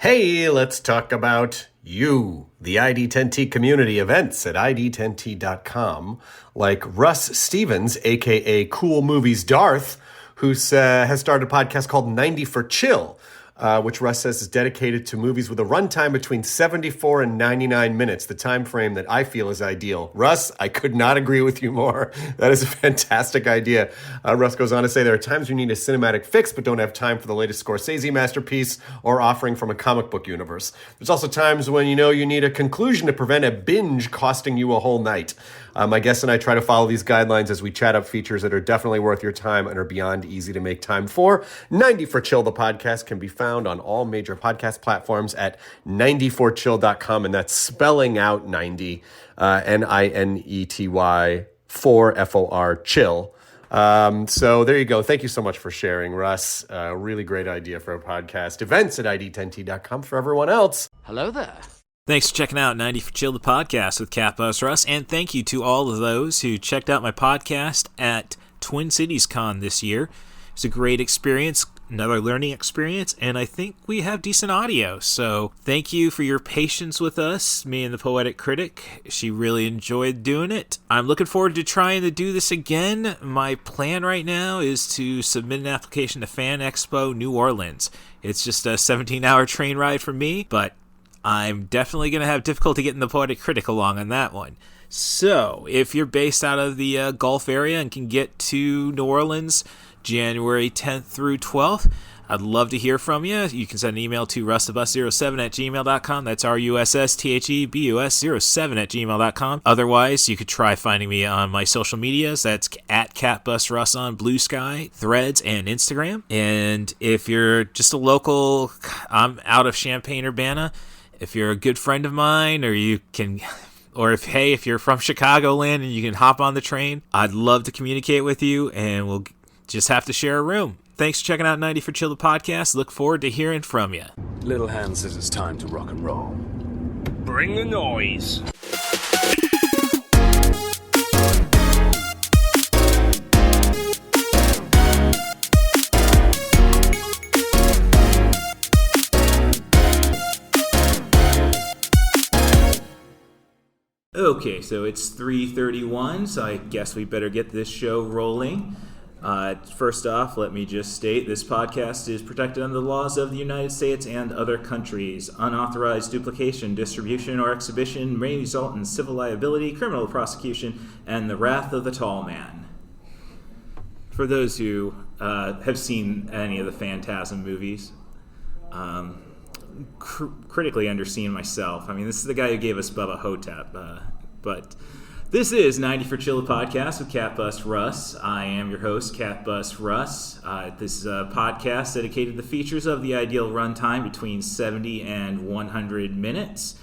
Hey, let's talk about you, the ID10T community events at id10t.com, like Russ Stevens, aka Cool Movies Darth, who has started a podcast called 90 for Chill, which Russ says is dedicated to movies with a runtime between 74 and 99 minutes, the time frame that I feel is ideal. Russ, I could not agree with you more. That is a fantastic idea. Russ goes on to say there are times you need a cinematic fix but don't have time for the latest Scorsese masterpiece or offering from a comic book universe. There's also times when you need a conclusion to prevent a binge costing you a whole night. My guests and I try to follow these guidelines as we chat up features that are definitely worth your time and are beyond easy to make time for. 90 for Chill, the podcast, can be found on all major podcast platforms at 90forchill.com, and that's spelling out 90, Ninety, 4 FOR, chill. So there you go. Thank you so much for sharing, Russ. Really great idea for a podcast. Events at id10t.com for everyone else. Hello there. Thanks for checking out 90 for Chill, the podcast with CatBus Russ, and thank you to all of those who checked out my podcast at Twin Cities Con this year. It's a great experience, another learning experience, and I think we have decent audio. So thank you for your patience with us, me and the Poetic Critic. She really enjoyed doing it. I'm looking forward to trying to do this again. My plan right now is to submit an application to Fan Expo New Orleans. It's just a 17-hour train ride for me, but I'm definitely going to have difficulty getting the Poetic Critic along on that one. So, if you're based out of the Gulf area and can get to New Orleans January 10th through 12th, I'd love to hear from you. You can send an email to russthebus07@gmail.com. That's RUSSTHEBUS07@gmail.com. Otherwise, you could try finding me on my social medias. That's at CatBusRuss on Blue Sky, Threads, and Instagram. And if you're just a local, I'm out of Champaign-Urbana. If you're a good friend of mine, or if you're from Chicagoland and you can hop on the train, I'd love to communicate with you, and we'll just have to share a room. Thanks for checking out 90 for Chill, the podcast. Look forward to hearing from you. Little Hand says it's time to rock and roll. Bring the noise. Okay, so it's 3:31, so I guess we better get this show rolling. First off, let me just state this podcast is protected under the laws of the United States and other countries. Unauthorized duplication, distribution, or exhibition may result in civil liability, criminal prosecution, and the wrath of the tall man. For those who have seen any of the Phantasm movies, critically underseen myself. I mean, this is the guy who gave us Bubba Hotep, but this is 90 for Chill, the podcast with CatBus Russ. I am your host, CatBus Russ. This is a podcast dedicated to the features of the ideal runtime between 70 and 100 minutes.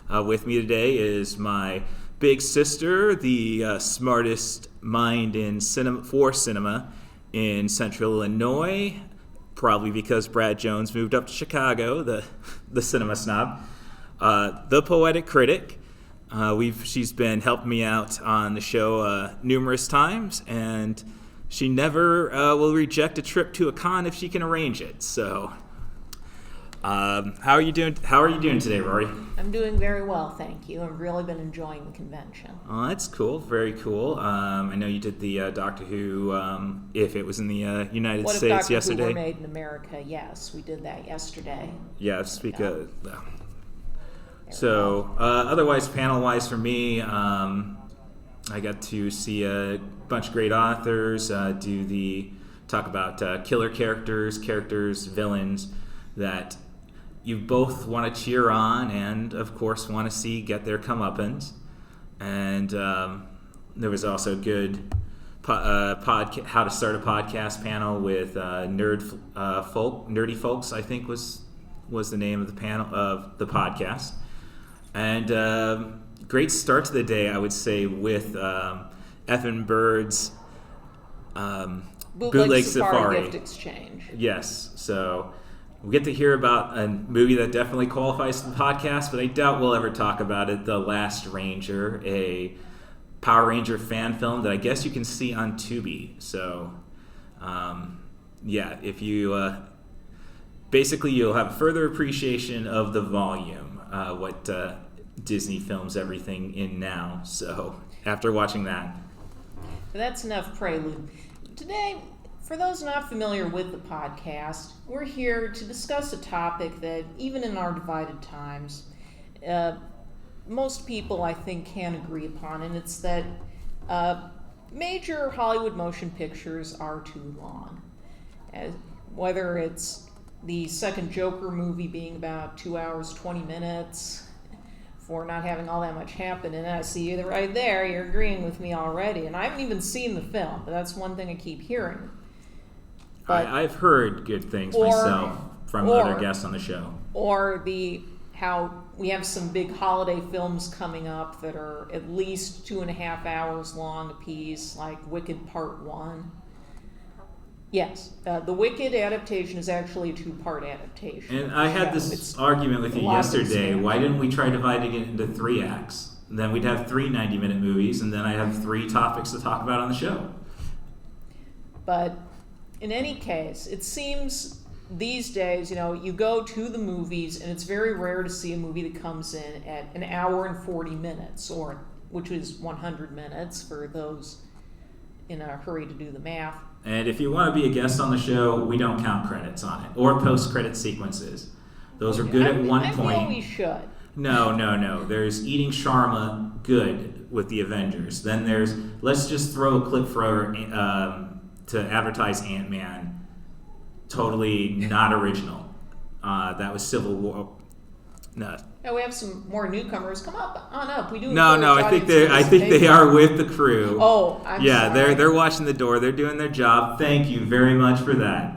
With me today is my big sister, the smartest mind in cinema in Central Illinois, probably because Brad Jones moved up to Chicago, the cinema snob. The Poetic Critic. She's been helping me out on the show numerous times, and she never will reject a trip to a con if she can arrange it. So, how are you doing? How are you doing today, Rory? I'm doing very well, thank you. I've really been enjoying the convention. Oh, that's cool. Very cool. I know you did the Doctor Who, if it was in the United What States if Doctor yesterday. Who were made in America? Yes, we did that yesterday. Yeah, speak of. So, otherwise, panel-wise for me, I got to see a bunch of great authors talk about killer characters, villains that you both want to cheer on and, of course, want to see get their comeuppance. And there was also a good how to start a podcast panel with Nerdy Folks, I think was the name of the panel of the podcast. And great start to the day, I would say, with Evan Bird's Bootleg Safari Gift Exchange. Yes, so we'll get to hear about a movie that definitely qualifies for the podcast, but I doubt we'll ever talk about it. The Last Ranger, a Power Ranger fan film that I guess you can see on Tubi. So, yeah, if you basically you'll have further appreciation of the volume, what Disney films everything in now. So after watching that. That's enough prelude. Today, for those not familiar with the podcast, we're here to discuss a topic that, even in our divided times, most people, I think, can agree upon, and it's that major Hollywood motion pictures are too long. Whether it's the second Joker movie being about 2 hours, 20 minutes, for not having all that much happen, and I see you right there, you're agreeing with me already, and I haven't even seen the film, but that's one thing I keep hearing. But, I've heard good things myself from other guests on the show. Or how we have some big holiday films coming up that are at least 2.5 hours long apiece, like Wicked Part 1. Yes, the Wicked adaptation is actually a 2-part adaptation. And I had this argument with you yesterday. Why didn't we try dividing it into 3 acts? Then we'd have 3 90-minute movies, and then I have 3 topics to talk about on the show. But in any case, it seems these days, you go to the movies, and it's very rare to see a movie that comes in at an hour and 40 minutes, which is 100 minutes for those in a hurry to do the math. And if you want to be a guest on the show, we don't count credits on it or post-credit sequences. Those are good at one point. I feel we should. No. There's eating shawarma, good, with the Avengers. Then there's let's just throw a clip for to advertise Ant-Man. Totally not original. That was Civil War. No. Now we have some more newcomers. Come on up. We do. No. I think they are with the crew. Oh, I'm sorry. They're watching the door. They're doing their job. Thank you very much for that.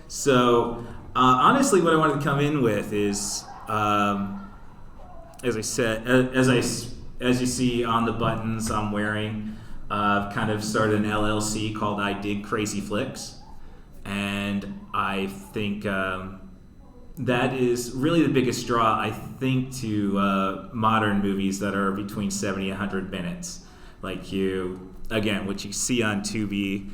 So honestly, what I wanted to come in with is, as I said, as you see on the buttons I'm wearing, I've kind of started an LLC called I Dig Crazy Flicks, and I think. That is really the biggest draw, I think, to modern movies that are between 70 and 100 minutes. Like what you see on Tubi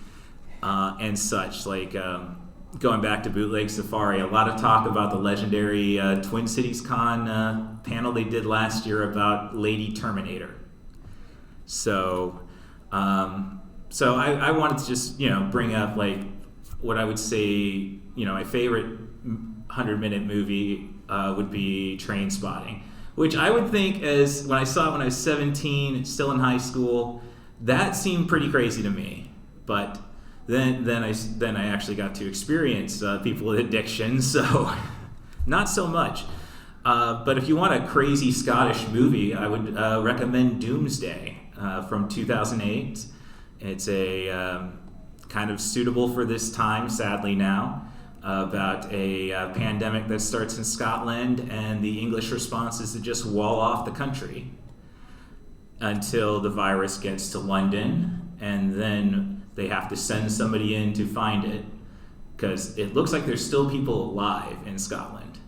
and such, like going back to Bootleg Safari, a lot of talk about the legendary Twin Cities Con panel they did last year about Lady Terminator. So I wanted to just, bring up, like, what I would say, my favorite 100-minute movie would be Train Spotting, which I would think as when I saw it when I was 17, still in high school, that seemed pretty crazy to me. But then I actually got to experience people with addiction, so not so much. But if you want a crazy Scottish movie, I would recommend Doomsday from 2008. It's a kind of suitable for this time, sadly now. About a pandemic that starts in Scotland, and the English response is to just wall off the country until the virus gets to London, and then they have to send somebody in to find it, because it looks like there's still people alive in Scotland.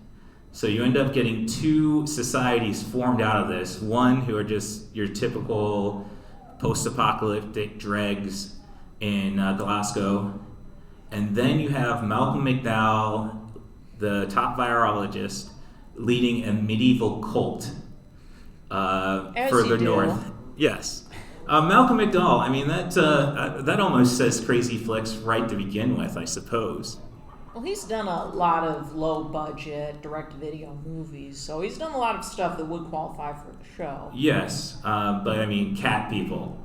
So you end up getting 2 societies formed out of this. One who are just your typical post-apocalyptic dregs in Glasgow. And then you have Malcolm McDowell, the top virologist, leading a medieval cult further north. Yes. Malcolm McDowell, I mean, that almost says Crazy Flicks right to begin with, I suppose. Well, he's done a lot of low-budget, direct-to-video movies, so he's done a lot of stuff that would qualify for the show. Yes, but I mean, Cat People,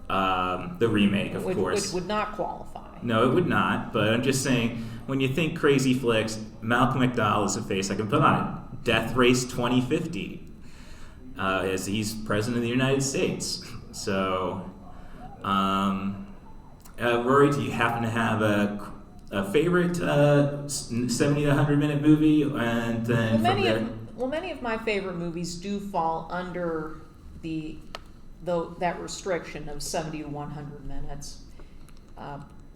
the remake, of course. Which would not qualify. No, it would not, but I'm just saying, when you think Crazy Flicks, Malcolm McDowell is a face I can put on it. Death Race 2050, as he's president of the United States. So, Rory, do you happen to have a favorite 70 to 100-minute movie? And then many of my favorite movies do fall under that restriction of 70 to 100 minutes.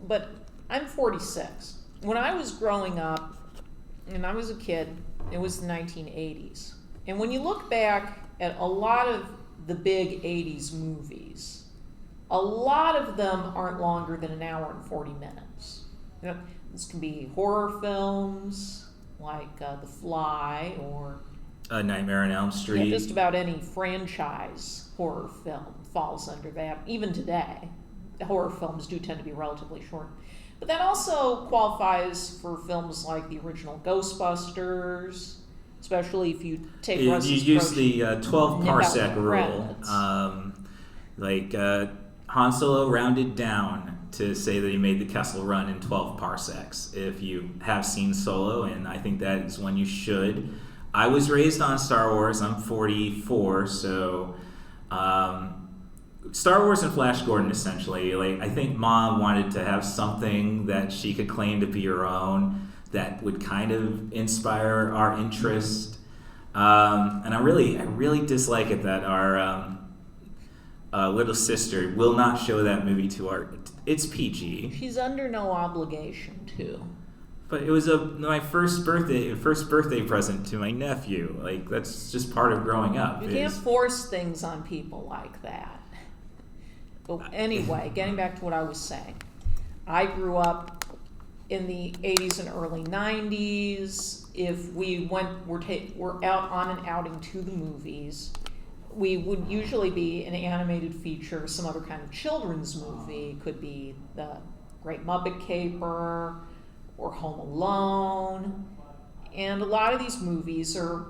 But I'm 46. When I was growing up, and I was a kid, it was the 1980s. And when you look back at a lot of the big 80s movies, a lot of them aren't longer than an hour and 40 minutes. This can be horror films, like The Fly or Nightmare on Elm Street. just about any franchise horror film falls under that. Even today, the horror films do tend to be relatively short. But that also qualifies for films like the original Ghostbusters, especially if you take You Russ's use approach the 12 and nip out parsec the rule. credits. Han Solo rounded down to say that he made the Kessel Run in 12 parsecs. If you have seen Solo, and I think that is one you should. I was raised on Star Wars. I'm 44, so Star Wars and Flash Gordon, essentially. Like, I think Mom wanted to have something that she could claim to be her own that would kind of inspire our interest. And I really dislike it that our little sister will not show that movie to our. It's PG. She's under no obligation to. But it was my first birthday present to my nephew. Like, that's just part of growing up. You can't force things on people like that. But anyway, getting back to what I was saying, I grew up in the 80s and early 90s. If we were out on an outing to the movies, we would usually be an animated feature, some other kind of children's movie. Could be The Great Muppet Caper or Home Alone. And a lot of these movies are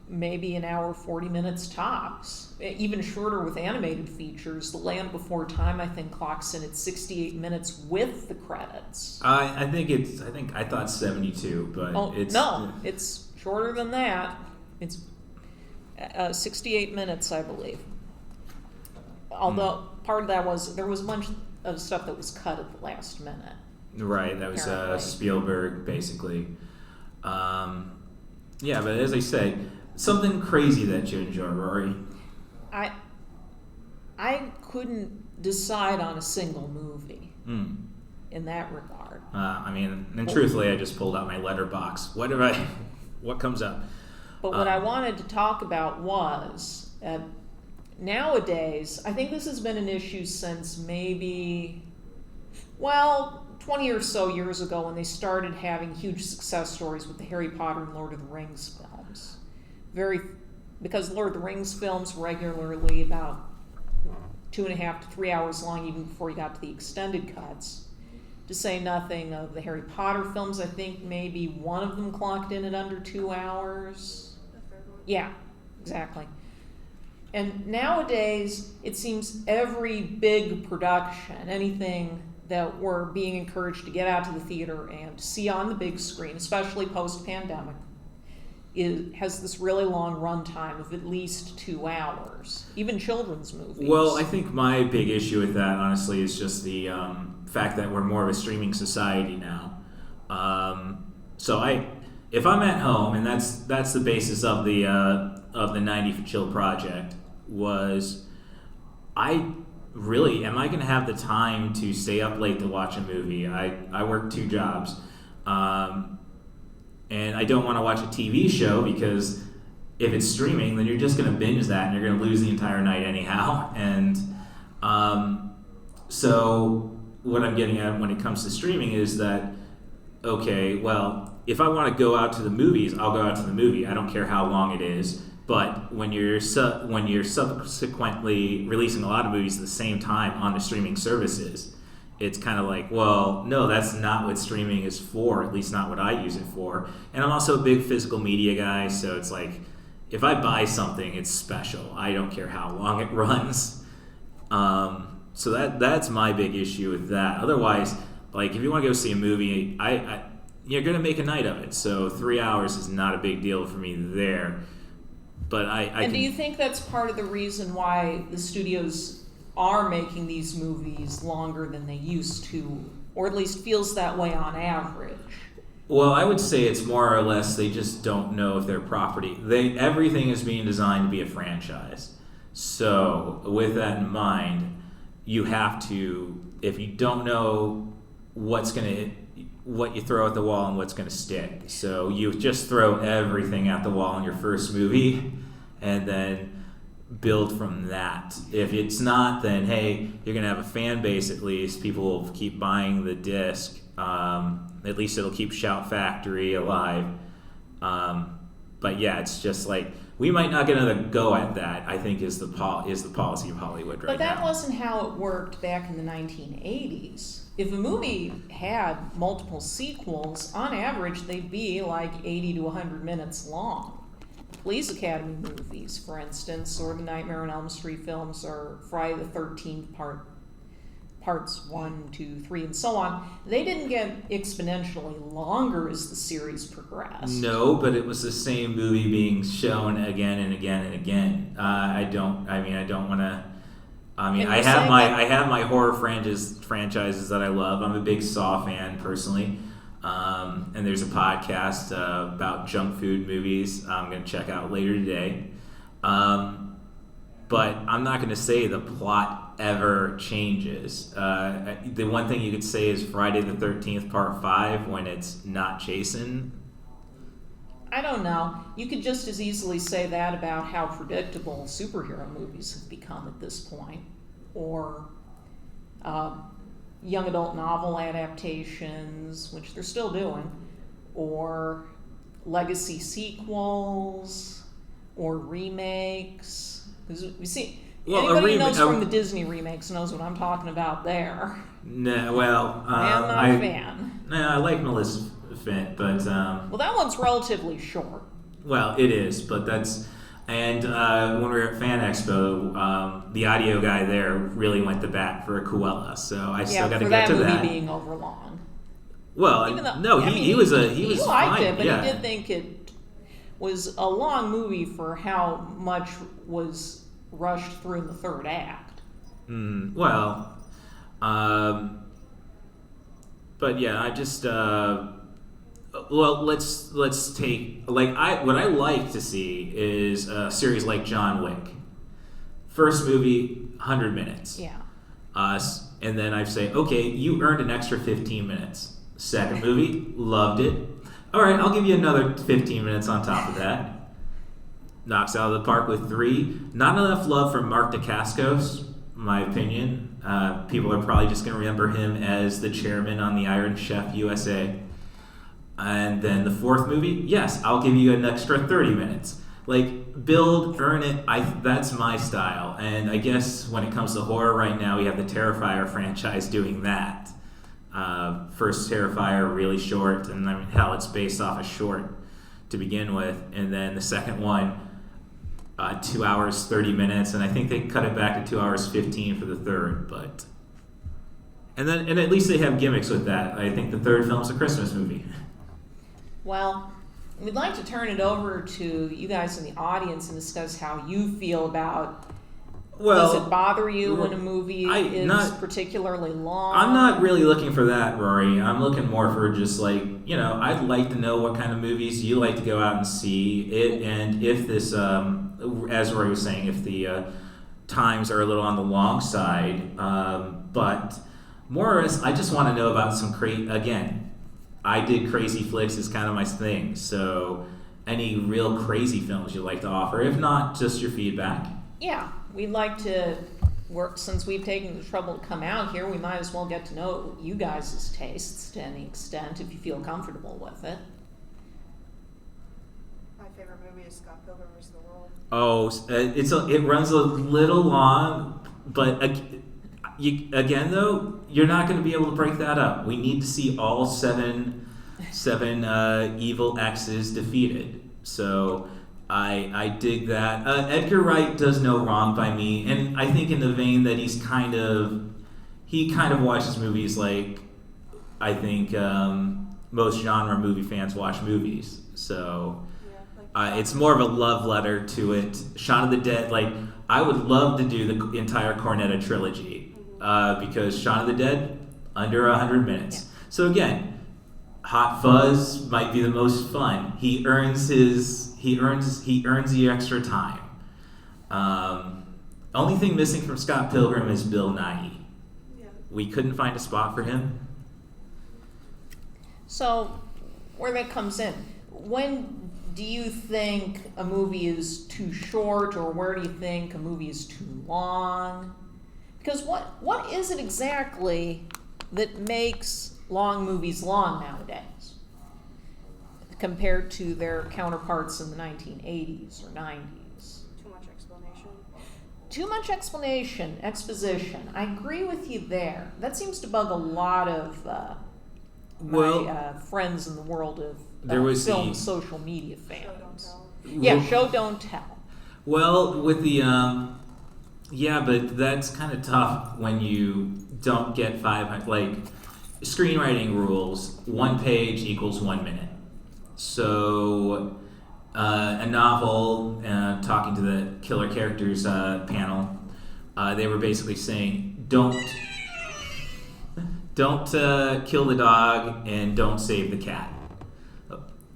maybe an hour, 40 minutes tops. Even shorter with animated features. The Land Before Time, I think, clocks in at 68 minutes with the credits. I thought 72, but it's shorter than that. It's 68 minutes, I believe. Although part of that was there was a bunch of stuff that was cut at the last minute. Right, that was Apparently. Spielberg, basically. Yeah, but as I say, something crazy that you enjoy, Rory. I couldn't decide on a single movie in that regard. And truthfully, I just pulled out my letterbox. What comes up? But what I wanted to talk about was nowadays, I think this has been an issue since maybe, 20 or so years ago when they started having huge success stories with the Harry Potter and Lord of the Rings films. Because Lord of the Rings films regularly about 2.5 to 3 hours long, even before you got to the extended cuts. To say nothing of the Harry Potter films, I think maybe one of them clocked in at under 2 hours. Yeah, exactly. And nowadays, it seems every big production, anything that we're being encouraged to get out to the theater and see on the big screen, especially post-pandemic, has this really long run time of at least 2 hours. Even children's movies. Well, I think my big issue with that, honestly, is just the fact that we're more of a streaming society now. If I'm at home, and that's the basis of the 90 for Chill project, was am I going to have the time to stay up late to watch a movie? I work 2 jobs. And I don't want to watch a TV show because if it's streaming, then you're just going to binge that and you're going to lose the entire night anyhow. And so what I'm getting at when it comes to streaming is that, okay, well, if I want to go out to the movies, I'll go out to the movie. I don't care how long it is. But when you're subsequently releasing a lot of movies at the same time on the streaming services, it's kind of like, well, no, that's not what streaming is for, at least not what I use it for. And I'm also a big physical media guy, so it's like, if I buy something, it's special. I don't care how long it runs. So that's my big issue with that. Otherwise, like, if you want to go see a movie, you're going to make a night of it. So 3 hours is not a big deal for me there. But do you think that's part of the reason why the studios are making these movies longer than they used to, or at least feels that way on average? Well, I would say it's more or less they just don't know if their property. Everything is being designed to be a franchise. So with that in mind, you have to, if you don't know what you throw at the wall and what's going to stick. So you just throw everything at the wall in your first movie and then build from that. If it's not, then hey, you're going to have a fan base at least. People will keep buying the disc. At least it'll keep Shout Factory alive. But yeah, it's just like we might not get another go at that. I think is the policy of Hollywood right now. But that wasn't how it worked back in the 1980s. If a movie had multiple sequels, on average they'd be like 80 to 100 minutes long. Police Academy movies, for instance, or the Nightmare on Elm Street films, or Friday the 13th parts 1, 2, 3, and so on, they didn't get exponentially longer as the series progressed. No, but it was the same movie being shown again and again and again. I don't want to. I have my horror franchises that I love. I'm a big Saw fan personally, and there's a podcast about junk food movies I'm going to check out later today. But I'm not going to say the plot ever changes. The one thing you could say is Friday the 13th Part 5 when it's not Jason. I don't know. You could just as easily say that about how predictable superhero movies have become at this point. Or young adult novel adaptations, which they're still doing. Or legacy sequels. Or remakes. Because we see, anybody who knows from the Disney remakes knows what I'm talking about there. No, well, I'm not a fan. No, I like Maleficent, but well, that one's relatively short. Well, it is, but that's and when we were at Fan Expo, the audio guy there really went to bat for Cruella, so I still got to get to that. For that movie being overlong. Well, he was he liked fine, it, but yeah. he did think it was a long movie for how much was rushed through in the third act. But yeah, I just let's take what I like to see is a series like John Wick. First movie, 100 minutes. Yeah. And then I say, okay, you earned an extra 15 minutes. Second movie, loved it. All right, I'll give you another 15 minutes on top of that. Knocks out of the park with 3. Not enough love from Mark Dacascos, in my opinion. People are probably just going to remember him as the chairman on the Iron Chef USA. And then the fourth movie, yes, I'll give you an extra 30 minutes. Like, build, earn it. That's my style. And I guess when it comes to horror right now, we have the Terrifier franchise doing that. First Terrifier, really short, and hell, it's based off a short to begin with. And then the second one, 2 hours, 30 minutes, and I think they cut it back to 2 hours, 15 for the third. And at least they have gimmicks with that. I think the third film's a Christmas movie. Well, we'd like to turn it over to you guys in the audience and discuss how you feel about. Does it bother you when a movie is particularly long? I'm not really looking for that, Rory. I'm looking more for just I'd like to know what kind of movies you like to go out and see it, and if this, as Rory was saying, if the times are a little on the long side. But more or less, I just want to know about some I did crazy flicks is kind of my thing. So any real crazy films you'd like to offer, if not, just your feedback. Yeah. We'd like to work, since we've taken the trouble to come out here, we might as well get to know you guys' tastes to any extent if you feel comfortable with it. My favorite movie is Scott Pilgrim vs. the World. Oh, it runs a little long, but again though, you're not going to be able to break that up. We need to see all seven evil X's defeated. So I dig that. Edgar Wright does no wrong by me, and I think in the vein that he kind of watches movies like I think most genre movie fans watch movies. So it's more of a love letter to it. Shaun of the Dead, I would love to do the entire Cornetto trilogy because Shaun of the Dead under 100 minutes. Yeah. So again, Hot Fuzz might be the most fun. He earns the extra time. Only thing missing from Scott Pilgrim is Bill Nighy. Yeah. We couldn't find a spot for him. So, where that comes in, when do you think a movie is too short, or where do you think a movie is too long? Because what is it exactly that makes long movies long nowadays? compared to their counterparts in the 1980s or 90s. Too much explanation. Too much explanation, exposition. I agree with you there. That seems to bug a lot of my friends in the world of there was film social media fans. Show don't tell. Yeah, show don't tell. Well, with the yeah, but that's kind of tough when you don't get 500. Like screenwriting rules, 1 page equals 1 minute. So a novel, talking to the killer characters panel, they were basically saying don't kill the dog and don't save the cat.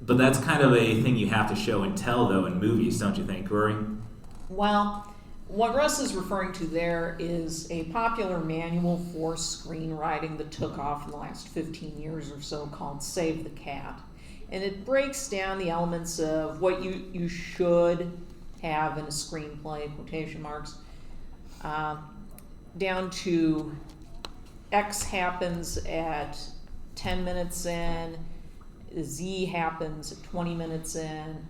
But that's kind of a thing you have to show and tell, though, in movies, don't you think, Rory? Well, what Russ is referring to there is a popular manual for screenwriting that took off in the last 15 years or so called Save the Cat. And it breaks down the elements of what you should have in a screenplay, quotation marks, down to X happens at 10 minutes in, Z happens at 20 minutes in,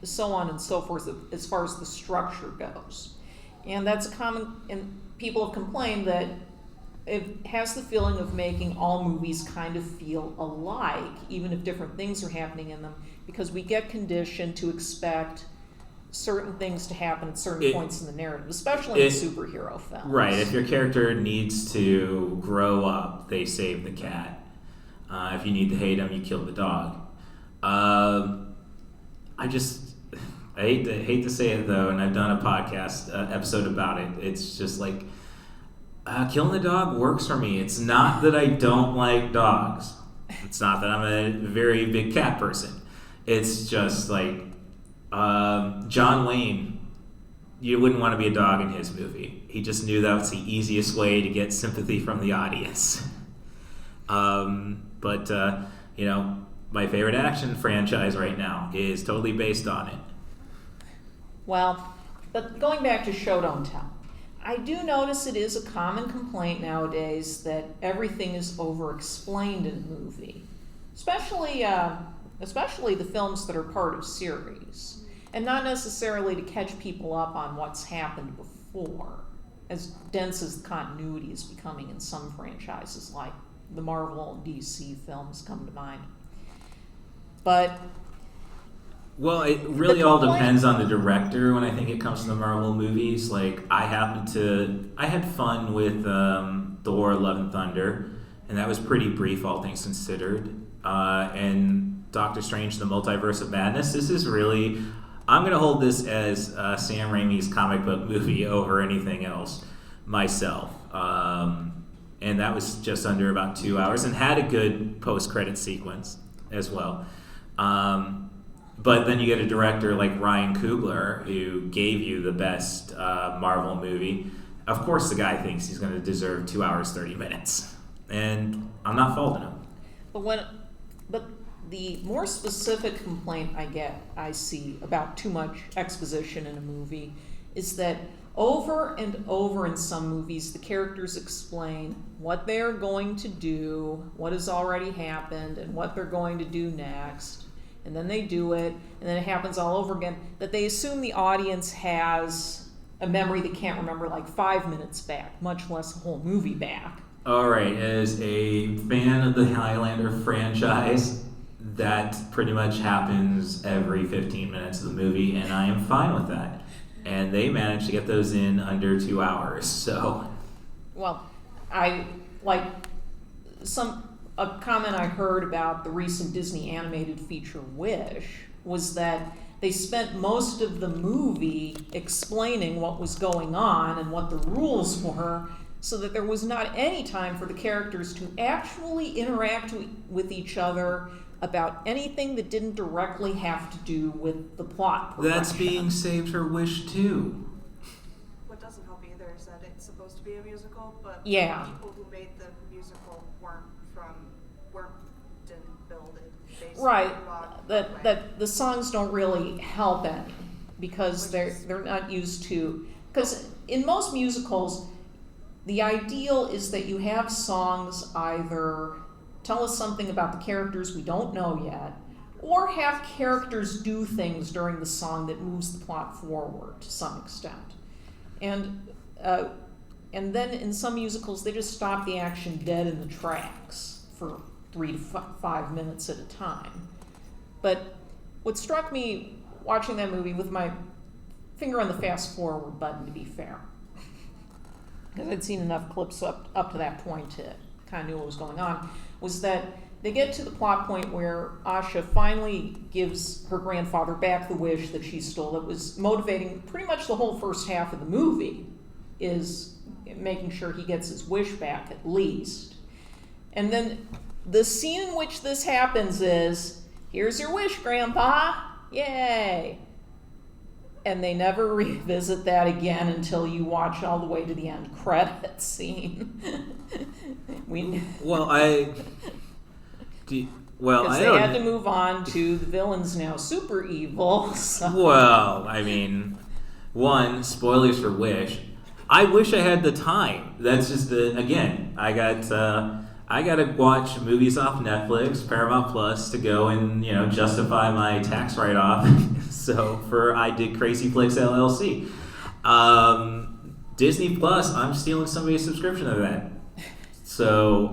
so on and so forth as far as the structure goes. And that's common, and people have complained that it has the feeling of making all movies kind of feel alike, even if different things are happening in them, because we get conditioned to expect certain things to happen at certain points in the narrative, especially in superhero films. Right, if your character needs to grow up, they save the cat. If you need to hate him, you kill the dog. I hate to say it though, and I've done a podcast episode about it. It's just like killing the dog works for me. It's not that I don't like dogs. It's not that I'm a very big cat person. It's just like John Wayne. You wouldn't want to be a dog in his movie. He just knew that was the easiest way to get sympathy from the audience. But my favorite action franchise right now is totally based on it. Well, but going back to show don't tell, I do notice it is a common complaint nowadays that everything is over-explained in a movie, especially the films that are part of series, and not necessarily to catch people up on what's happened before, as dense as the continuity is becoming in some franchises like the Marvel and DC films come to mind. But well, it really all depends on the director when I think it comes to the Marvel movies. Like I had fun with Thor: Love and Thunder, and that was pretty brief, all things considered. And Doctor Strange: The Multiverse of Madness. This is really, I'm going to hold this as Sam Raimi's comic book movie over anything else myself. And that was just under about 2 hours and had a good post-credit sequence as well. But then you get a director like Ryan Coogler who gave you the best Marvel movie. Of course the guy thinks he's going to deserve 2 hours, 30 minutes. And I'm not faulting him. But the more specific complaint I see about too much exposition in a movie is that over and over in some movies, the characters explain what they're going to do, what has already happened, and what they're going to do next. And then they do it, and then it happens all over again. That they assume the audience has a memory they can't remember like 5 minutes back, much less a whole movie back. All right, as a fan of the Highlander franchise, that pretty much happens every 15 minutes of the movie, and I am fine with that. And they managed to get those in under 2 hours, so. Well, I like a comment I heard about the recent Disney animated feature Wish was that they spent most of the movie explaining what was going on and what the rules were, so that there was not any time for the characters to actually interact with each other about anything that didn't directly have to do with the plot progression. That's being saved for Wish 2. What doesn't help either is that it's supposed to be a musical, but Yeah. the people who made the musical didn't build it based Right. on That the songs don't really help any because they're not used to, because in most musicals the ideal is that you have songs either tell us something about the characters we don't know yet, or have characters do things during the song that moves the plot forward to some extent. And then in some musicals, they just stop the action dead in the tracks for 3 to 5 minutes at a time. But what struck me watching that movie, with my finger on the fast forward button to be fair, because I'd seen enough clips up to that point to kind of knew what was going on, was that they get to the plot point where Asha finally gives her grandfather back the wish that she stole, that was motivating pretty much the whole first half of the movie, is making sure he gets his wish back at least. And then the scene in which this happens is, here's your wish, Grandpa, yay. And they never revisit that again until you watch all the way to the end credit scene. Because they had to move on to the villain's now super evil. So. Well, I mean, one, spoilers for Wish. I wish I had the time. That's just again, I gotta watch movies off Netflix, Paramount Plus, to go and justify my tax write-off. So I did Crazy Flicks LLC. Disney Plus, I'm stealing somebody's subscription of that. So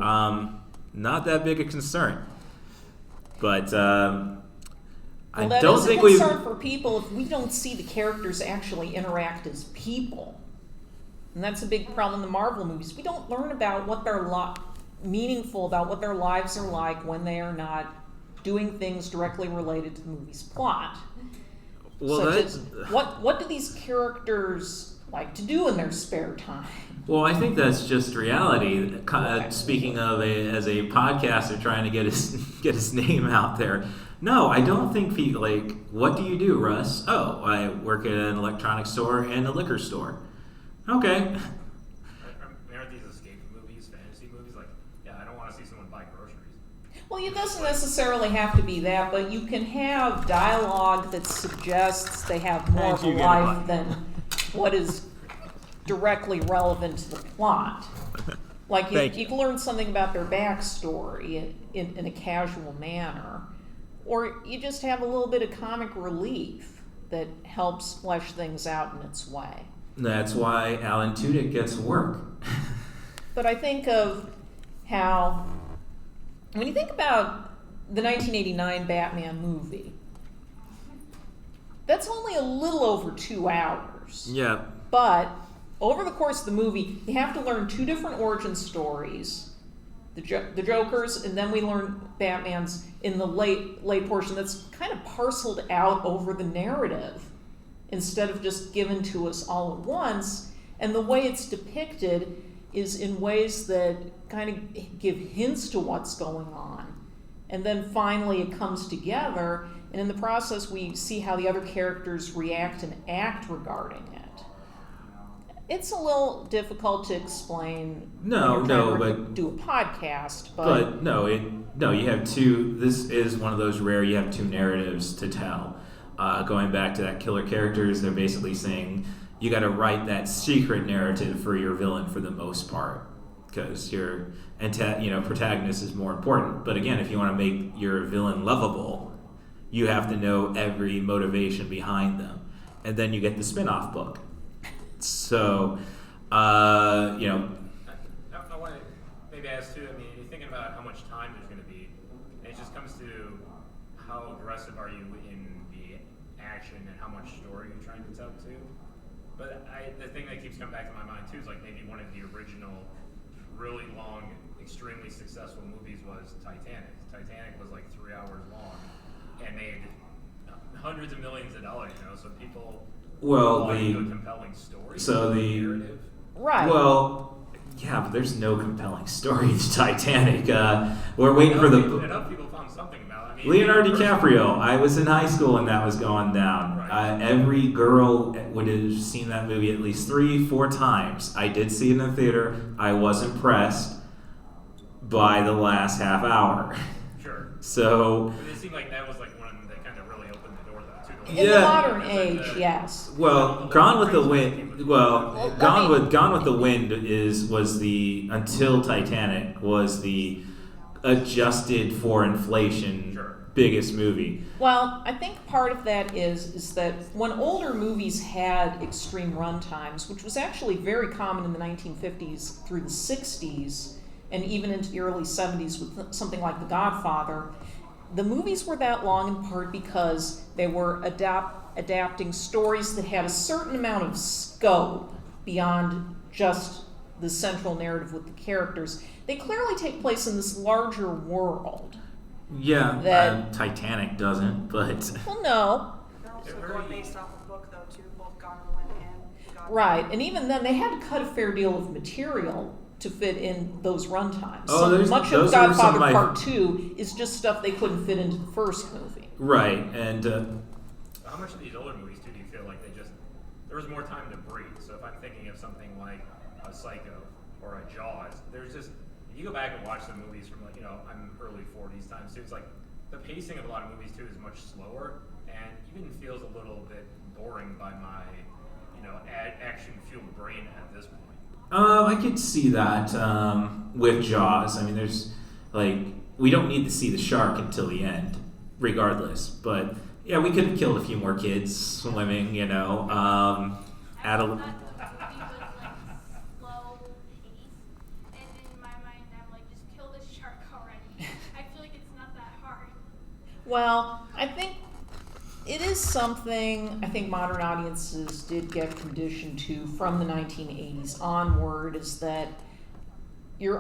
not that big a concern. But I don't think we. That's a concern for people if we don't see the characters actually interact as people. And that's a big problem in the Marvel movies. We don't learn about what they're meaningful about what their lives are like when they are not doing things directly related to the movie's plot. Well, what do these characters like to do in their spare time? Well, I think that's just reality. Speaking of as a podcaster trying to get his name out there. No, I don't think people what do you do, Russ? Oh, I work at an electronics store and a liquor store. Okay. Aren't these escape movies, fantasy movies? I don't want to see someone buy groceries. Well, it doesn't necessarily have to be that, but you can have dialogue that suggests they have more of a life than what is directly relevant to the plot. You can learn something about their backstory in a casual manner, or you just have a little bit of comic relief that helps flesh things out in its way. That's why Alan Tudyk gets work. But I think of how, when you think about the 1989 Batman movie, that's only a little over 2 hours. Yeah. But over the course of the movie, you have to learn 2 different origin stories, the Joker's, and then we learn Batman's in the late portion that's kind of parceled out over the narrative instead of just given to us all at once. And the way it's depicted is in ways that kind of give hints to what's going on. And then finally it comes together, and in the process we see how the other characters react and act regarding it. It's a little difficult to explain. But do a podcast. But you have 2. This is one of those rare. You have 2 narratives to tell. Going back to that killer characters, they're basically saying you got to write that secret narrative for your villain for the most part, because your protagonist is more important. But again, if you want to make your villain lovable, you have to know every motivation behind them, and then you get the spin-off book. So, I want to maybe ask too. I mean, you're thinking about how much time there's going to be, and it just comes to how aggressive are you in the action and how much story you're trying to tell too. But the thing that keeps coming back to my mind too is maybe one of the original, really long, extremely successful movies was Titanic. Titanic was 3 hours long and made hundreds of millions of dollars. So people. Well, a compelling story. So narrative. Right. Well, yeah, but there's no compelling story in Titanic. We're waiting for the. Enough people found something about it. Leonardo DiCaprio. I was in high school when that was going down. Right. Every girl would have seen that movie at least 3-4 times. I did see it in the theater. I was impressed by the last half hour. Sure. So. But it seemed like that was one that kind of really opened the door though. In the modern age, yes. Well, Gone with the Wind. Well, Gone with the Wind was until Titanic was the adjusted for inflation biggest movie. Well, I think part of that is that when older movies had extreme run times, which was actually very common in the 1950s through the 60s, and even into the early 70s with something like The Godfather, the movies were that long in part because they were adapting stories that had a certain amount of scope beyond just the central narrative with the characters. They clearly take place in this larger world. Yeah, That- Titanic doesn't, but Well, no. They're also going based off a book, though, too, both Gone with the Wind and God. Right, and even then, they had to cut a fair deal of material to fit in those runtimes. Oh, there's- Much those of are some Godfather of my- Part 2 is just stuff they couldn't fit into the first movie. right, and How much of these older movies too do you feel like there was more time to breathe? So if I'm thinking of something like a Psycho or a Jaws, there's just if you go back and watch the movies from I'm early 40s times too. It's like the pacing of a lot of movies too is much slower and even feels a little bit boring by my action fueled brain at this point. I could see that with Jaws. I mean, there's we don't need to see the shark until the end, regardless. But yeah, we could have killed a few more kids swimming, at a. I thought the movie was slow pace, and in my mind, I'm like, just kill the shark already. I feel like it's not that hard. Well, I think it is something I think modern audiences did get conditioned to from the 1980s onward, is that you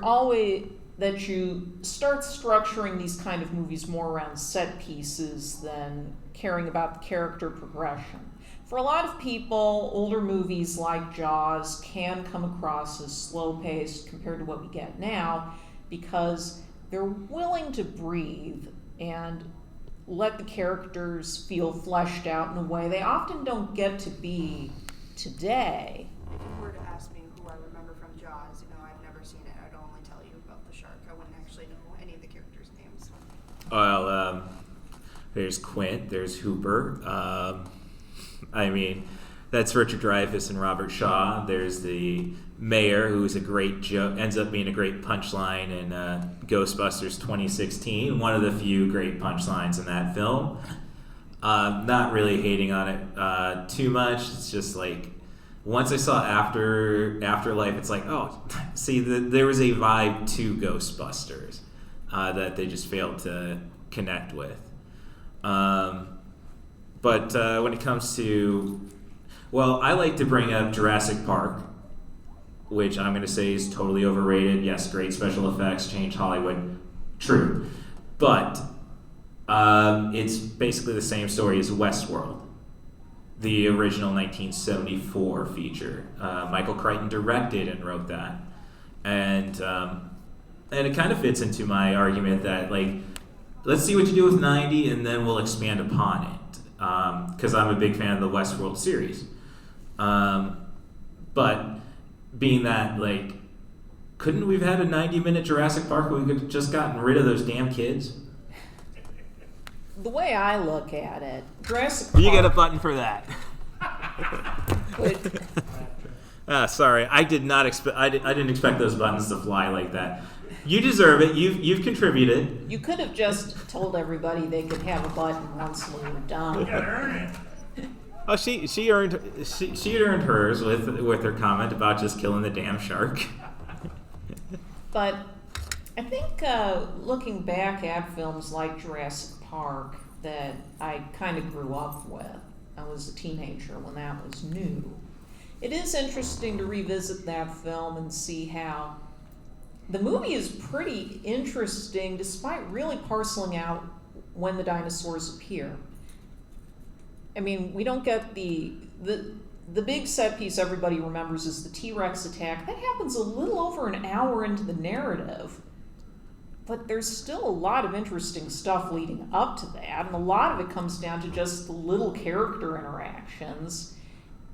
start structuring these kind of movies more around set pieces than caring about the character progression. For a lot of people, older movies like Jaws can come across as slow-paced compared to what we get now because they're willing to breathe and let the characters feel fleshed out in a way they often don't get to be today. If you were to ask me who I remember from Jaws, I've never seen it. I'd only tell you about the shark. I wouldn't actually know any of the characters' names. Well, there's Quint, there's Hooper. I mean, that's Richard Dreyfuss and Robert Shaw. There's the mayor, who's a great joke, ends up being a great punchline in Ghostbusters 2016. One of the few great punchlines in that film. Not really hating on it too much. It's just like once I saw Afterlife, it's like, oh, see, there was a vibe to Ghostbusters that they just failed to connect with. But when it comes to, well, I like to bring up Jurassic Park, which I'm going to say is totally overrated. Yes, great special effects, changed Hollywood. True. But it's basically the same story as Westworld, the original 1974 feature. Michael Crichton directed and wrote that. And it kind of fits into my argument that, let's see what you do with 90 and then we'll expand upon it. Because I'm a big fan of the Westworld series. But being that, couldn't we've had a 90-minute Jurassic Park where we could have just gotten rid of those damn kids? The way I look at it, Jurassic Park... You get a button for that. But, sorry, I didn't expect those buttons to fly like that. You deserve it. You've contributed. you could have just told everybody they could have a button once we were done. Oh, she earned hers with her comment about just killing the damn shark. But I think looking back at films like Jurassic Park that I kind of grew up with, I was a teenager when that was new. It is interesting to revisit that film and see how the movie is pretty interesting despite really parceling out when the dinosaurs appear. I mean, we don't get the big set piece everybody remembers is the T-Rex attack. That happens a little over an hour into the narrative. But there's still a lot of interesting stuff leading up to that, and a lot of it comes down to just the little character interactions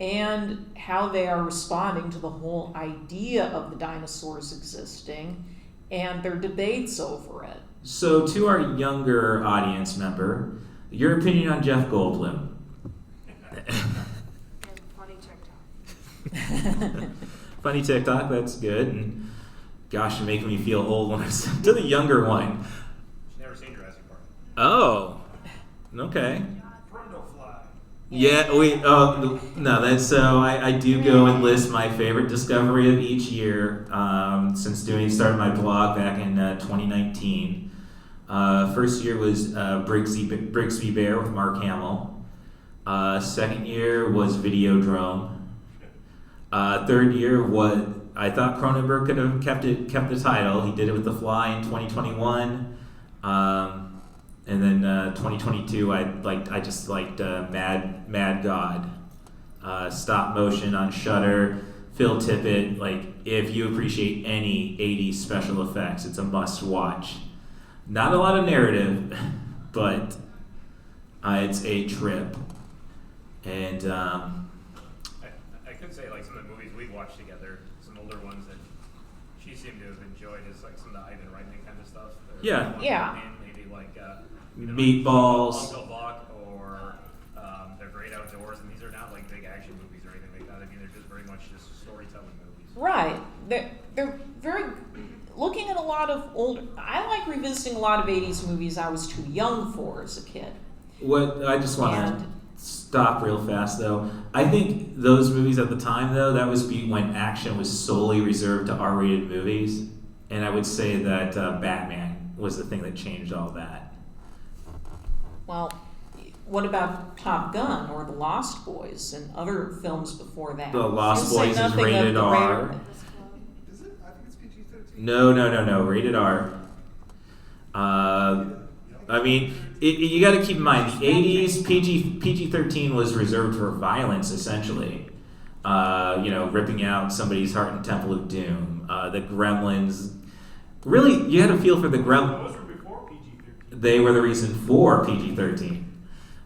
and how they are responding to the whole idea of the dinosaurs existing and their debates over it. So, to our younger audience member, your opinion on Jeff Goldblum? And funny TikTok. Funny TikTok, that's good. And gosh, you're making me feel old when I said to the younger one. She's never seen Jurassic Park. Oh, okay. Brundlefly. Yeah, no, that's so I do go and list my favorite discovery of each year since started my blog back in 2019. First year was Brigsby Bear with Mark Hamill. Second year was Videodrome. Third year, what I thought Cronenberg could have kept the title. He did it with The Fly in 2021. And then 2022, I just liked Mad God, stop motion on Shudder. Phil Tippett. Like, if you appreciate any 80s special effects, it's a must watch. Not a lot of narrative, but it's a trip. And I could say like some of the movies we've watched together, some older ones that she seemed to have enjoyed is like some of the Ivan Reitman kind of stuff. Yeah. Yeah. Maybe like Meatballs. Uncle Buck or They're Great Outdoors, and these are not like big action movies or anything like that. I mean, they're just very much just storytelling movies. Right. They're very looking at a lot of old. I like revisiting a lot of '80s movies I was too young for as a kid. What I just want to And- stop real fast though. I think those movies at the time though, that was when action was solely reserved to R-rated movies, and I would say that Batman was the thing that changed all that. Well, what about Top Gun or The Lost Boys and other films before that? The Lost You say Boys is nothing of rated the R. Is it? I think it's PG-13. No, rated R. I mean, you got to keep in mind the '80s PG-13 was reserved for violence, essentially. Ripping out somebody's heart in Temple of Doom. The Gremlins. Really, you had a feel for the Gremlins. Those were before PG-13. They were the reason for PG-13.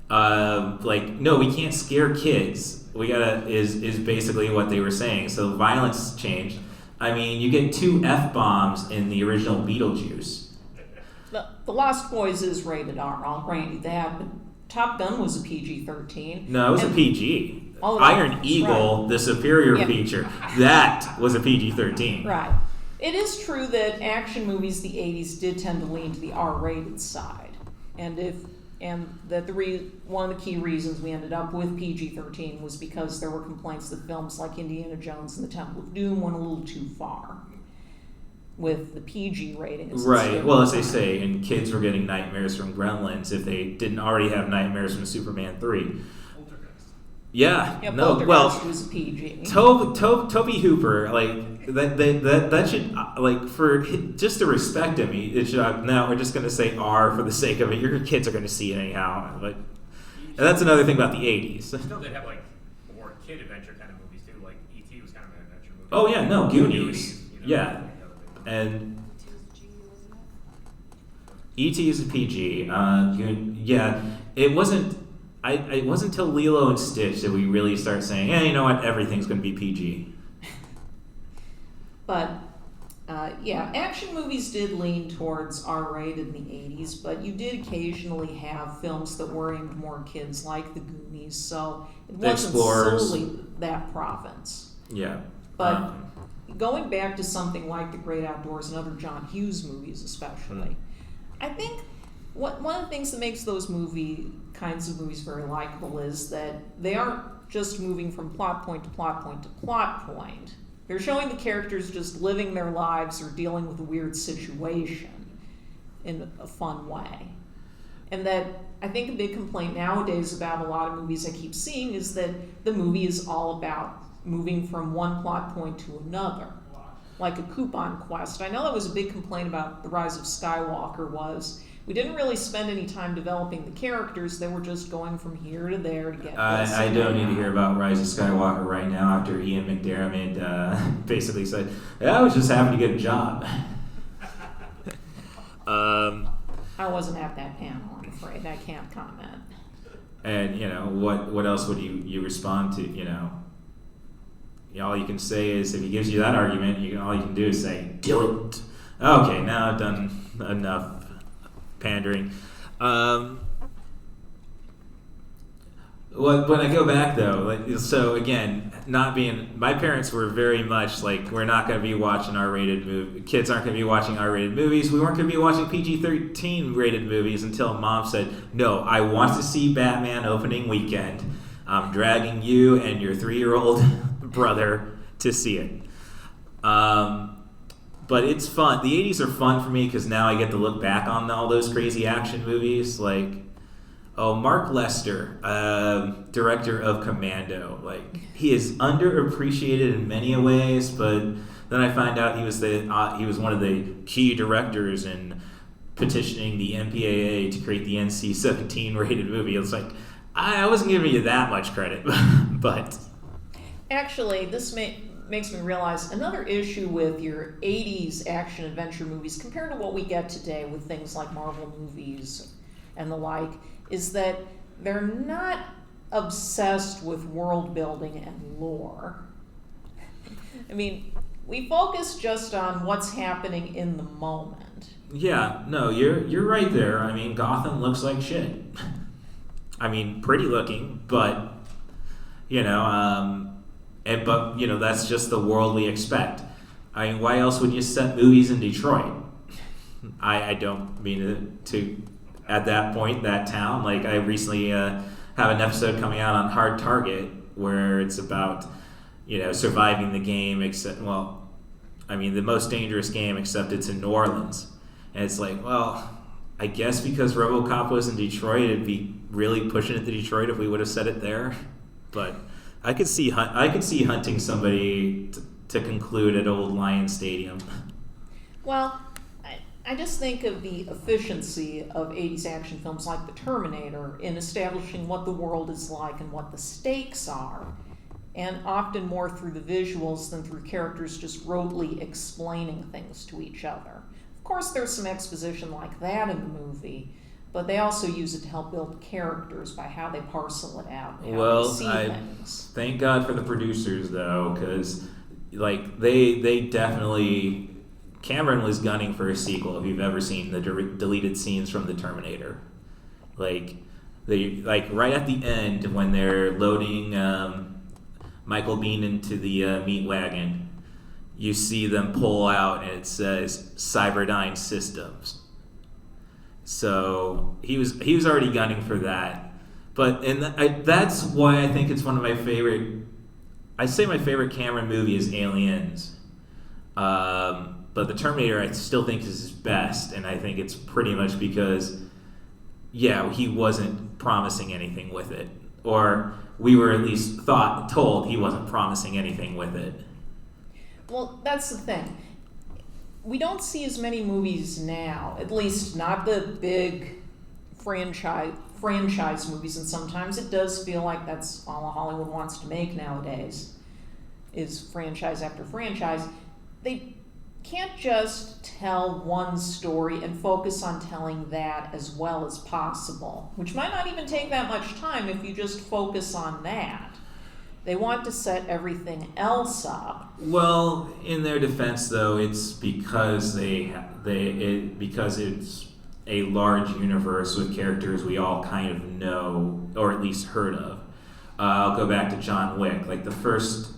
No, we can't scare kids. We gotta is basically what they were saying. So violence changed. I mean, you get 2 F-bombs in the original Beetlejuice. The Lost Boys is rated R. I'll grant you that, but Top Gun was a PG-13. No, it was a And- PG. Oh, Iron that's Eagle, right. the superior Yeah. feature, that was a PG-13. Right. It is true that action movies the '80s did tend to lean to the R-rated side, and that one of the key reasons we ended up with PG-13 was because there were complaints that films like Indiana Jones and the Temple of Doom went a little too far with the PG rating. Right. Well, as they say, and kids were getting nightmares from Gremlins if they didn't already have nightmares from Superman 3. Yeah. Yeah, No. Poltergeist Well, was a PG. Toby Hooper, like that should for just to respect him. It should. Now we're just gonna say R for the sake of it. Your kids are gonna see it anyhow. But and that's another thing about the '80s. Still did have like more kid adventure kind of movies too. Like E.T. was kind of an adventure movie. Oh yeah, no Goonies. you know, Yeah, and It was G, wasn't it? E.T. is a PG. Yeah, it wasn't. It wasn't until Lilo and Stitch that we really start saying, you know what, everything's going to be PG. But action movies did lean towards R-rated in the '80s, but you did occasionally have films that were aimed more at kids, like The Goonies. So it The wasn't Explorers. solely that province. Yeah. But going back to something like The Great Outdoors and other John Hughes movies, especially, I think one of the things that makes those kinds of movies very likable is that they aren't just moving from plot point to plot point to plot point. They're showing the characters just living their lives or dealing with a weird situation in a fun way. And that I think a big complaint nowadays about a lot of movies I keep seeing is that the movie is all about moving from one plot point to another, like a coupon quest. I know that was a big complaint about The Rise of Skywalker was we didn't really spend any time developing the characters. They were just going from here to there to get this. I don't need to hear about Rise of Skywalker right now after Ian McDiarmid basically said, I was just having to get a job. I wasn't at that panel, I'm afraid. I can't comment. And, what else would you respond to, all you can say is, if he gives you that argument, all you can do is say, do it. Okay, now I've done enough pandering. Well, when I go back though, so again, my parents were very much like, we're not going to be watching R-rated movies. Kids aren't going to be watching R-rated movies. We weren't going to be watching PG-13 rated movies until Mom said, "No, I want to see Batman opening weekend. I'm dragging you and your 3-year-old brother to see it." But it's fun. The 80s are fun for me because now I get to look back on all those crazy action movies. Mark Lester, director of Commando. He is underappreciated in many ways, but then I find out he was one of the key directors in petitioning the MPAA to create the NC-17 rated movie. It's like, I wasn't giving you that much credit, but... Actually, this makes me realize another issue with your 80s action-adventure movies compared to what we get today with things like Marvel movies and the like, is that they're not obsessed with world building and lore. I mean, we focus just on what's happening in the moment. Yeah, no, you're right there. I mean, Gotham looks like shit. I mean, pretty looking, but that's just the world we expect. I mean, why else would you set movies in Detroit? I don't mean to at that point, that town. I recently have an episode coming out on Hard Target where it's about, surviving the game, the most dangerous game, except it's in New Orleans. And it's like, well, I guess because RoboCop was in Detroit, it'd be really pushing it to Detroit if we would have set it there. But I could see hunting somebody to conclude at Old Lion Stadium. Well, I just think of the efficiency of 80s action films like The Terminator in establishing what the world is like and what the stakes are, and often more through the visuals than through characters just rotely explaining things to each other. Of course, there's some exposition like that in the movie, but they also use it to help build characters by how they parcel it out and how they see things. Thank God for the producers, though, because they definitely... Cameron was gunning for a sequel. If you've ever seen the deleted scenes from The Terminator, right at the end when they're loading Michael Biehn into the meat wagon, you see them pull out and it says Cyberdyne Systems. So he was already gunning for that. But that's why I think it's one of my favorite. I say my favorite Cameron movie is Aliens. But The Terminator, I still think, is his best, and I think it's pretty much because, he wasn't promising anything with it, or we were at least told he wasn't promising anything with it. Well, that's the thing. We don't see as many movies now, at least not the big franchise movies, and sometimes it does feel like that's all Hollywood wants to make nowadays, is franchise after franchise. They can't just tell one story and focus on telling that as well as possible, which might not even take that much time if you just focus on that. They want to set everything else up. Well, in their defense, though, it's because because it's a large universe with characters we all kind of know or at least heard of. I'll go back to John Wick. The first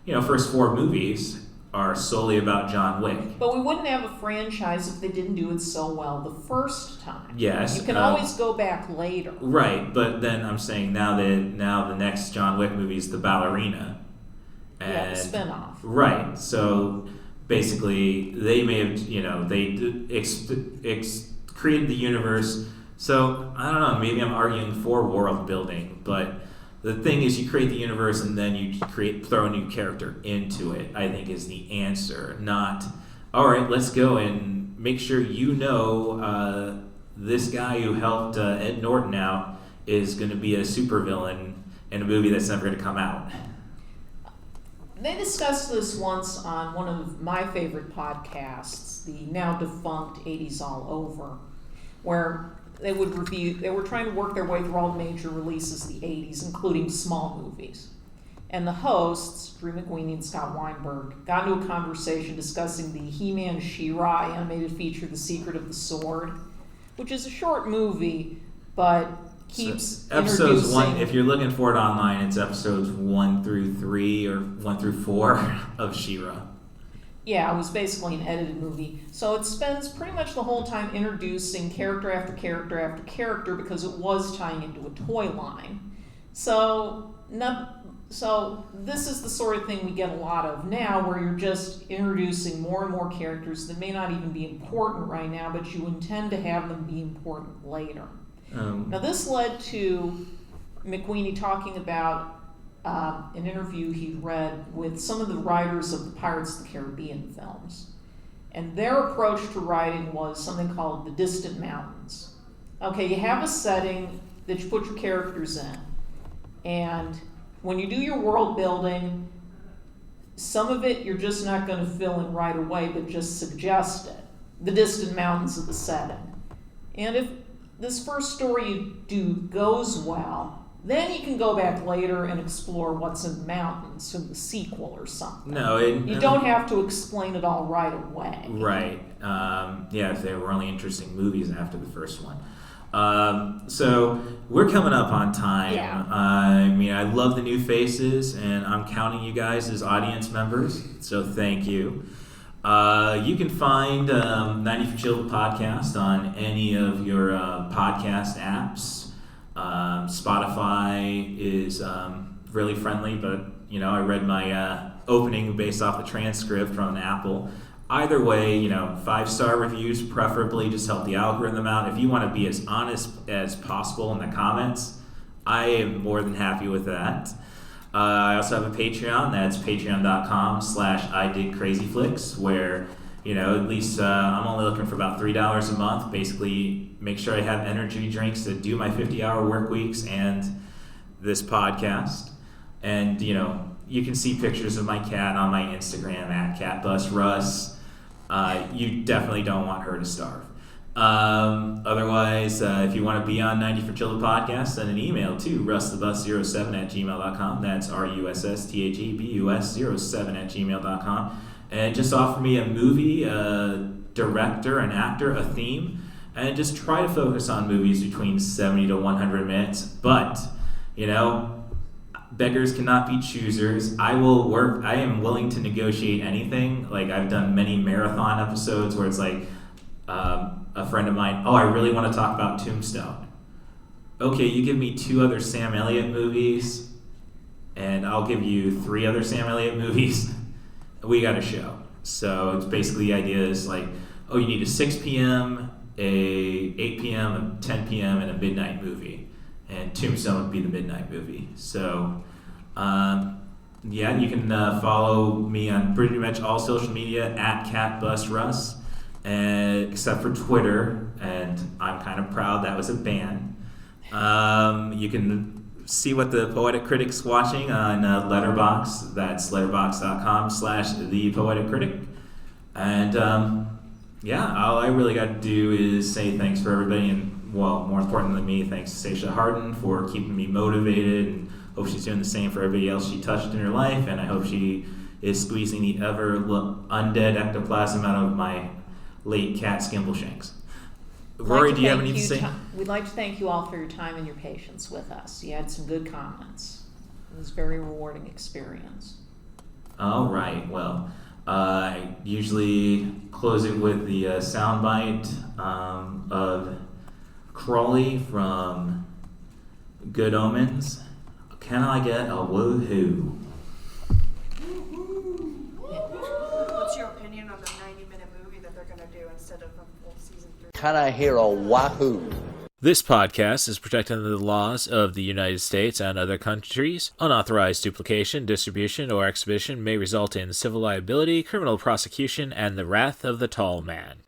4 movies are solely about John Wick. But we wouldn't have a franchise if they didn't do it so well the first time. Yes. You can always go back later. Right, but then I'm saying now the next John Wick movie is The Ballerina. And the spin-off. Right, so basically they may have, they created the universe. So, I don't know, maybe I'm arguing for world building, but the thing is, you create the universe and then you throw a new character into it, I think is the answer. Not, all right, let's go and make sure this guy who helped Ed Norton out is going to be a supervillain in a movie that's never going to come out. They discussed this once on one of my favorite podcasts, the now defunct 80s All Over, where they were trying to work their way through all the major releases of the 80s, including small movies. And the hosts, Drew McWeeny and Scott Weinberg, got into a conversation discussing the He-Man She-Ra animated feature, The Secret of the Sword, which is a short movie, but keeps episodes introducing. 1, if you're looking for it online, it's episodes 1 through 3 or 1 through 4 of She-Ra. Yeah, it was basically an edited movie. So it spends pretty much the whole time introducing character after character after character because it was tying into a toy line. So this is the sort of thing we get a lot of now, where you're just introducing more and more characters that may not even be important right now, but you intend to have them be important later. Now this led to McQueenie talking about an interview he read with some of the writers of the Pirates of the Caribbean films. And their approach to writing was something called the distant mountains. Okay, you have a setting that you put your characters in. And when you do your world building, some of it you're just not going to fill in right away, but just suggest it. The distant mountains of the setting. And if this first story you do goes well, then you can go back later and explore what's in the mountains in the sequel or something. You don't have to explain it all right away. Right. Yeah, if they were only interesting movies after the first one. So we're coming up on time. Yeah. I mean, I love the new faces, and I'm counting you guys as audience members, so thank you. You can find 90 for Chill podcast on any of your podcast apps. Spotify is really friendly, but I read my opening based off the transcript from Apple. Either way, 5-star reviews preferably just help the algorithm out. If you want to be as honest as possible in the comments, I am more than happy with that. I also have a Patreon. That's patreon.com/IDidCrazyFlix, where at least I'm only looking for about $3 a month. Basically, make sure I have energy drinks to do my 50-hour work weeks and this podcast. And, you can see pictures of my cat on my Instagram at CatBusRuss. You definitely don't want her to starve. Otherwise, if you want to be on 90 for Chill the podcast, send an email to russthebus07@gmail.com. That's RUSSTHEBUS07@gmail.com. And just offer me a movie, a director, an actor, a theme, and just try to focus on movies between 70 to 100 minutes. But, beggars cannot be choosers. I am willing to negotiate anything. Like, I've done many marathon episodes where it's like, a friend of mine, I really want to talk about Tombstone. Okay, you give me 2 other Sam Elliott movies, and I'll give you 3 other Sam Elliott movies. We got a show. So it's basically the idea is like, you need a 6 p.m., a 8 p.m., a 10 p.m., and a midnight movie. And Tombstone would be the midnight movie. So, you can follow me on pretty much all social media at CatBusRuss, except for Twitter, and I'm kind of proud that was a ban. You can see what the Poetic Critic's watching on Letterboxd. That's letterboxd.com/thepoeticcritic. And all I really got to do is say thanks for everybody, and more important than me, thanks to Sasha Harden for keeping me motivated, and hope she's doing the same for everybody else she touched in her life, and I hope she is squeezing the ever undead ectoplasm out of my late cat Skimbleshanks. Rory, do you have anything to say? We'd like to thank you all for your time and your patience with us. You had some good comments. It was a very rewarding experience. All right. Well, I usually close it with the soundbite of Crawley from Good Omens. Can I get a woohoo? What's your opinion on the 90-minute movie that they're going to do instead of a full season 3? Can I hear a wahoo? This podcast is protected under the laws of the United States and other countries. Unauthorized duplication, distribution, or exhibition may result in civil liability, criminal prosecution, and the wrath of the tall man.